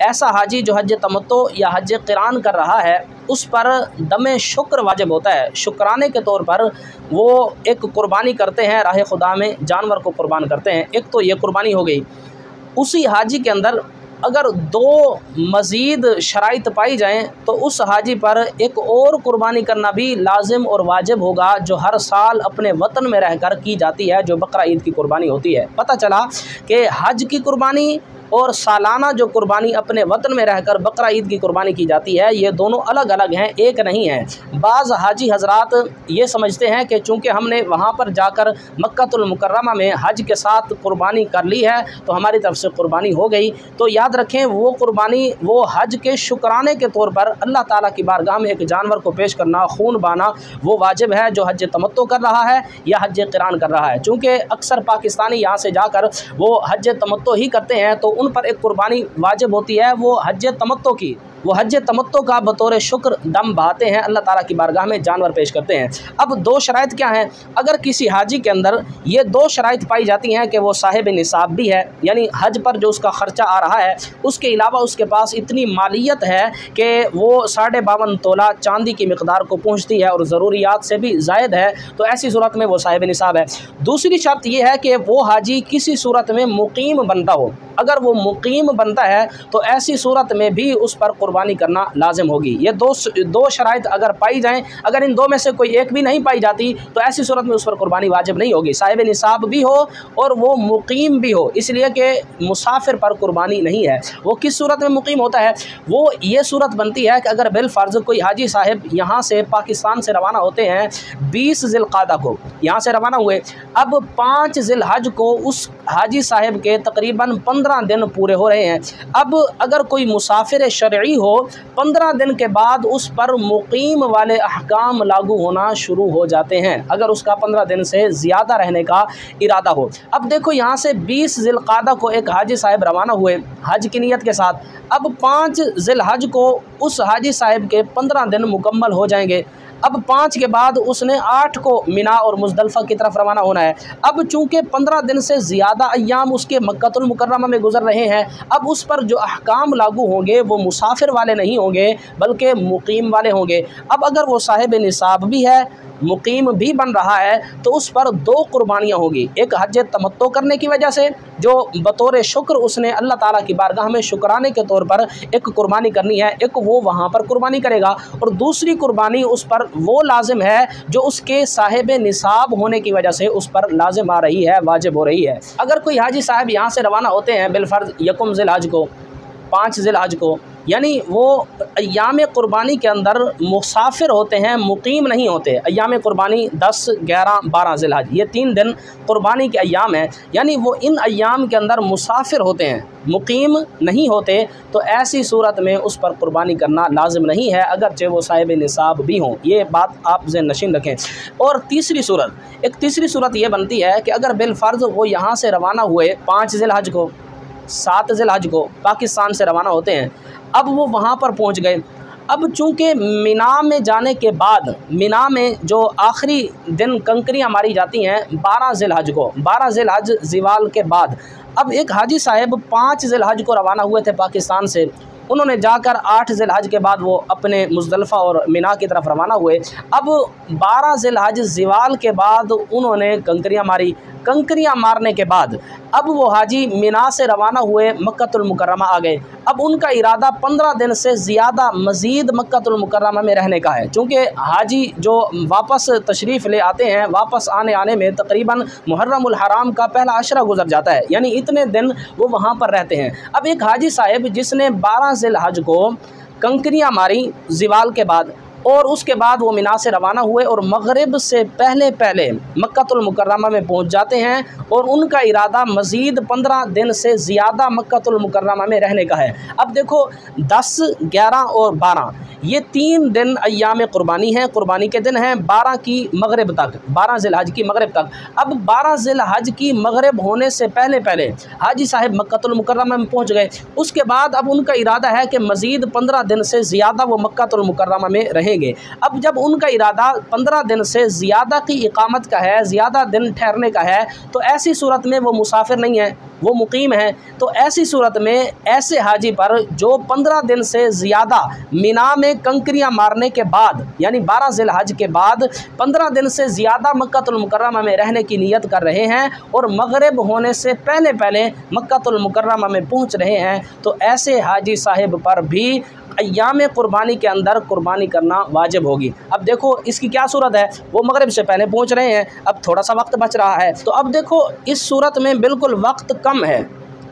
ऐसा हाजी जो हज तमत्तो या हज क़िरान कर रहा है उस पर दमे शुक्र वाजिब होता है। शुक्राने के तौर पर वो एक कुर्बानी करते हैं, राह खुदा में जानवर को कुर्बान करते हैं। एक तो ये कुर्बानी हो गई। उसी हाजी के अंदर अगर दो मज़ीद शराइत पाई जाएँ तो उस हाजी पर एक और कुर्बानी करना भी लाजिम और वाजिब होगा, जो हर साल अपने वतन में रहकर की जाती है, जो बकरा ईद की कुर्बानी होती है। पता चला कि हज की कुर्बानी और सालाना जो कुर्बानी अपने वतन में रहकर बकरा ईद की कुर्बानी की जाती है, ये दोनों अलग अलग हैं, एक नहीं है। बाज़ हाजी हजरात ये समझते हैं कि चूँकि हमने वहाँ पर जाकर मक्कातुल मुकर्रमा में हज के साथ कुर्बानी कर ली है तो हमारी तरफ से कुर्बानी हो गई। तो याद रखें, वो कुर्बानी वो हज के शुक्राने के तौर पर अल्लाह ताला की बारगाह में एक जानवर को पेश करना, खून बहाना, वो वाजिब है जो हज तमत्तो कर रहा है या हज क़िरान कर रहा है। चूँकि अक्सर पाकिस्तानी यहाँ से जाकर वो हज तमत्तो ही करते हैं तो उन पर एक कुर्बानी वाजिब होती है, वो हज तमत्तो की। वो हज तमत्तो का बतौर शुक्र दम बहाते हैं, अल्लाह ताला की बारगाह में जानवर पेश करते हैं। अब दो शराइत क्या हैं? अगर किसी हाजी के अंदर ये दो शराइत पाई जाती हैं कि वो साहिब निसाब भी है, यानी हज पर जो उसका ख़र्चा आ रहा है उसके अलावा उसके पास इतनी मालियत है कि वो 52.5 तोला चांदी की मिकदार को पहुँचती है और ज़रूरियात से भी ज़ायद है, तो ऐसी सूरत में वो साहिब निसाब है। दूसरी शर्त ये है कि वो हाजी किसी सूरत में मुकीम बनता हो। अगर वो मुकीम बनता है तो ऐसी सूरत में भी उस पर कुर्बानी करना लाजिम होगी। ये दो शराइत अगर पाई जाएं, अगर इन दो में से कोई एक भी नहीं पाई जाती तो ऐसी सूरत में उस पर कुर्बानी वाजिब नहीं होगी। साहिब निसाब भी हो और वो मुकीम भी हो, इसलिए कि मुसाफिर पर कुर्बानी नहीं है। वो किस सूरत में मुकीम होता है? वो ये सूरत बनती है कि अगर बिलफर्ज कोई हाजी साहब यहाँ से पाकिस्तान से रवाना होते हैं 20 ज़िलक़ादा को, यहाँ से रवाना हुए, अब 5 ज़िलहज को उस हाजी साहब के तकरीबन 15 दिन पूरे हो रहे हैं। अब अगर कोई मुसाफिर शरई हो, 15 दिन के बाद उस पर मुकीम वाले अहकाम लागू होना शुरू हो जाते हैं, अगर उसका 15 दिन से ज़्यादा रहने का इरादा हो। अब देखो, यहाँ से 20 ज़िलक़ादा को एक हाजी साहब रवाना हुए हज की नीयत के साथ। अब 5 ज़िलहज को उस हाजी साहब के 15 दिन मुकम्मल हो जाएंगे। अब 5 के बाद उसने 8 को मिना और मुज़दलिफ़ा की तरफ रवाना होना है। अब चूँकि 15 दिन से ज़्यादा अय्याम उसके मक्कातुल मुकर्रमा में गुज़र रहे हैं, अब उस पर जो अहकाम लागू होंगे वो मुसाफिर वाले नहीं होंगे बल्कि मुकीम वाले होंगे। अब अगर वो साहिब निसाब भी है, मुकीम भी बन रहा है, तो उस पर 2 कुर्बानियाँ होगी। एक हज तमत्तो करने की वजह से जो बतौर शुक्र उसने अल्लाह ताला की बारगाह में शुक्राने के तौर पर एक कुर्बानी करनी है, एक वो वहाँ पर कुर्बानी करेगा, और दूसरी कुर्बानी उस पर वो लाजिम है जो उसके साहिब निसाब होने की वजह से उस पर लाजिम आ रही है, वाजिब हो रही है। अगर कोई हाजी साहब यहाँ से रवाना होते हैं बिलफर्ज 1 ज़िलहज को, 5 ज़िलहज को, यानी वो अय्याम कुर्बानी के अंदर मुसाफिर होते हैं, मुकीम नहीं होते। अय्याम कुर्बानी 10, 11, 12 ज़िलहज, ये 3 दिन कुर्बानी के अय्याम हैं, यानी वो इन अय्याम के अंदर मुसाफिर होते हैं, मुकीम नहीं होते, तो ऐसी सूरत में उस पर कुर्बानी करना लाजिम नहीं है, अगरचे वो साहिब निसाब भी हों। ये बात आप ज़हन नशीन रखें। और तीसरी सूरत ये बनती है कि अगर बिलफर्ज वो यहाँ से रवाना हुए 5 ज़िलहज को, 7 ज़िलहज को पाकिस्तान से रवाना होते हैं, अब वो वहाँ पर पहुँच गए। अब चूँकि मिना में जाने के बाद, मिना में जो आखिरी दिन कंकरियाँ मारी जाती हैं 12 ज़िलहज को, 12 ज़िलहज ज़िवाल के बाद, अब एक हाजी साहब 5 ज़िलहज को रवाना हुए थे पाकिस्तान से, उन्होंने जाकर 8 ज़िलहज के बाद वो अपने मुज़दलिफ़ा और मिना की तरफ रवाना हुए। अब 12 ज़िलहज ज़िवाल के बाद उन्होंने कंकरियाँ मारी। कंकरियाँ मारने के बाद अब वो हाजी मिना से रवाना हुए, मक्कातुल मुकर्रमा आ गए। अब उनका इरादा 15 दिन से ज़्यादा मज़ीद मक्कातुल मुकर्रमा में रहने का है, चूँकि हाजी जो वापस तशरीफ़ ले आते हैं, वापस आने में तकरीबन मुहर्रमुल हराम का पहला अशरा गुजर जाता है, यानी इतने दिन वो वहाँ पर रहते हैं। अब एक हाजी साहब जिसने 12 ज़िलहज को कंकरियाँ मारी ज़िवाल के बाद, और उसके बाद वो मिना से रवाना हुए और मगरिब से पहले मक्कातुल मुकर्रमा में पहुंच जाते हैं, और उनका इरादा मज़ीद 15 दिन से ज़्यादा मक्कातुल मुकर्रमा में रहने का है। अब देखो 10, 11 और 12 ये 3 दिन अय्याम कुर्बानी हैं, कुर्बानी के दिन हैं 12 की मगरिब तक, 12 ज़िलहज की मगरिब तक। अब 12 ज़िलहज की मगरिब होने से पहले पहले हाजी साहब मक्कातुल मुकर्रमा में पहुँच गए। उसके बाद अब उनका इरादा है कि मज़ीद 15 दिन से ज़्यादा वो मक्कातुल मुकर्रमा में रहेंगे। अब जब उनका इरादा 15 दिन से ज़्यादा की इकामत का है, ज़्यादा दिन ठहरने का है, तो ऐसी सूरत में वो मुसाफिर नहीं है, वो मुकीम है। तो ऐसी सूरत में ऐसे हाजी पर जो 15 दिन से ज़्यादा मिना में कंकरियां मारने के बाद, यानी 12 ज़िलहज के बाद 15 दिन से ज़्यादा मक्कातुल मुकर्रमा में रहने की नीयत कर रहे हैं और मगरिब होने से पहले पहले मक्कातुल मुकर्रमा में पहुंच रहे हैं, तो ऐसे हाजी साहिब पर भी अय्याम कुर्बानी के अंदर कुर्बानी करना वाजिब होगी। अब देखो इसकी क्या सूरत है, वो मगरिब से पहले पहुंच रहे हैं, अब थोड़ा सा वक्त बच रहा है, तो अब देखो इस सूरत में बिल्कुल वक्त कम है।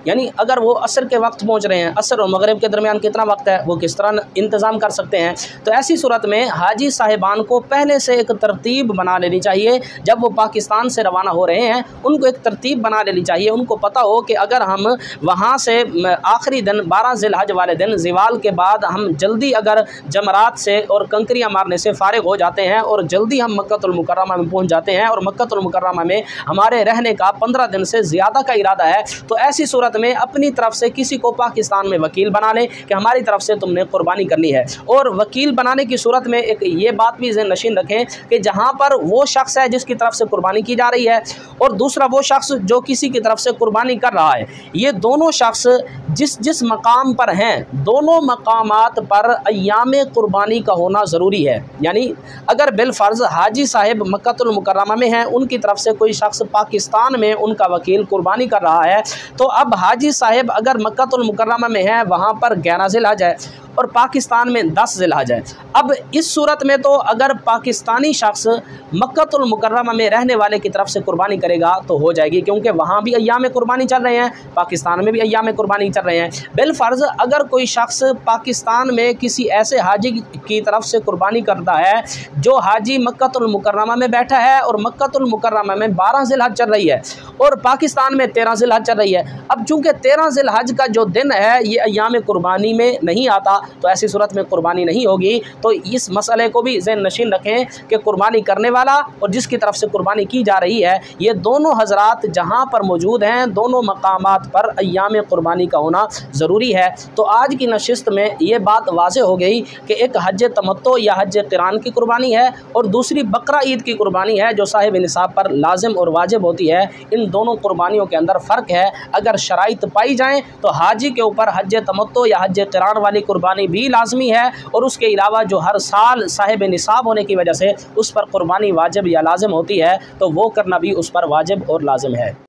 यानी अगर वो असर के वक्त पहुंच रहे हैं, असर और मगरिब के दरमियान कितना वक्त है, वो किस तरह इंतज़ाम कर सकते हैं। तो ऐसी सूरत में हाजी साहिबान को पहले से एक तरतीब बना लेनी चाहिए। जब वो पाकिस्तान से रवाना हो रहे हैं, उनको एक तरतीब बना लेनी चाहिए। उनको पता हो कि अगर हम वहाँ से आखिरी दिन 12 ज़िलहज वाले दिन ज़िवाल के बाद हम जल्दी अगर जमरात से और कंकरियाँ मारने से फ़ारिग हो जाते हैं और जल्दी हम मक्कातुल मुकर्रमा में पहुँच जाते हैं और मक्कातुल मुकर्रमा में हमारे रहने का 15 दिन से ज़्यादा का इरादा है, तो ऐसी सूरत में अपनी तरफ से किसी को पाकिस्तान में वकील बना लें कि हमारी तरफ से तुमने कुर्बानी करनी है। और वकील बनाने की सूरत में एक ये बात भी ज़हन नशीन रखें कि जहाँ पर वो शख्स है जिसकी तरफ से कुर्बानी की जा रही है और दूसरा वो शख्स जो किसी की तरफ से कुर्बानी कर रहा है, ये दोनों शख्स जिस जिस मकाम पर हैं, दोनों मकामात पर अय्याम कुर्बानी का होना ज़रूरी है। यानी अगर बिलफ़र्ज़ हाजी साहिब मक्कातुल मुकर्रमा में हैं, उनकी तरफ से कोई शख्स पाकिस्तान में उनका वकील कुर्बानी कर रहा है, तो अब हाजी साहिब अगर मक्कातुल मुकर्रमा में है, वहाँ पर 11 ज़िलहज है और पाकिस्तान में 10 ज़िलहज है। अब इस सूरत में तो अगर पाकिस्तानी शख्स मक्कातुल मुकर्रमा में रहने वाले की तरफ से कुर्बानी करेगा तो हो जाएगी, क्योंकि वहाँ भी अय्याम कुर्बानी चल रहे हैं, पाकिस्तान में भी अय्याम कुर्बानी चल रहे हैं। बिलफ़र्ज़ अगर कोई शख्स पाकिस्तान में किसी ऐसे हाजी की तरफ से कुर्बानी करता है जो हाजी मक्कातुल मुकर्रमा में बैठा है और मक्कातुल मुकर्रमा में 12 ज़िलहज चल रही है और पाकिस्तान में 13 ज़िलहज चल रही है, अब चूँकि 13 ज़िलहज का जो दिन है ये अय्याम कुर्बानी में नहीं आता, तो ऐसी सूरत में कुर्बानी नहीं होगी। तो इस मसले को भी ज़हन नशीन रखें कि कुर्बानी करने वाला और जिसकी तरफ से कुर्बानी की जा रही है, ये दोनों हज़रात जहाँ पर मौजूद हैं, दोनों मकामात पर अय्याम कुर्बानी का होना ज़रूरी है। तो आज की नशिस्त में ये बात वाज़ेह हो गई कि एक हज तमत्तो या हज क़िरान की कुर्बानी है और दूसरी बकरा ईद की कुर्बानी है जो साहिब निसाब पर लाजिम और वाजिब होती है। इन दोनों कुर्बानियों के अंदर फ़र्क है। अगर शराइत पाई जाएँ तो हाजी के ऊपर हज तमत्तो या हज क़िरान वाली कुर्बानी भी लाजमी है और उसके अलावा जो हर साल साहिब निसाब होने की वजह से उस पर कुर्बानी वाजिब या लाजिम होती है, तो वो करना भी उस पर वाजिब और लाजिम है।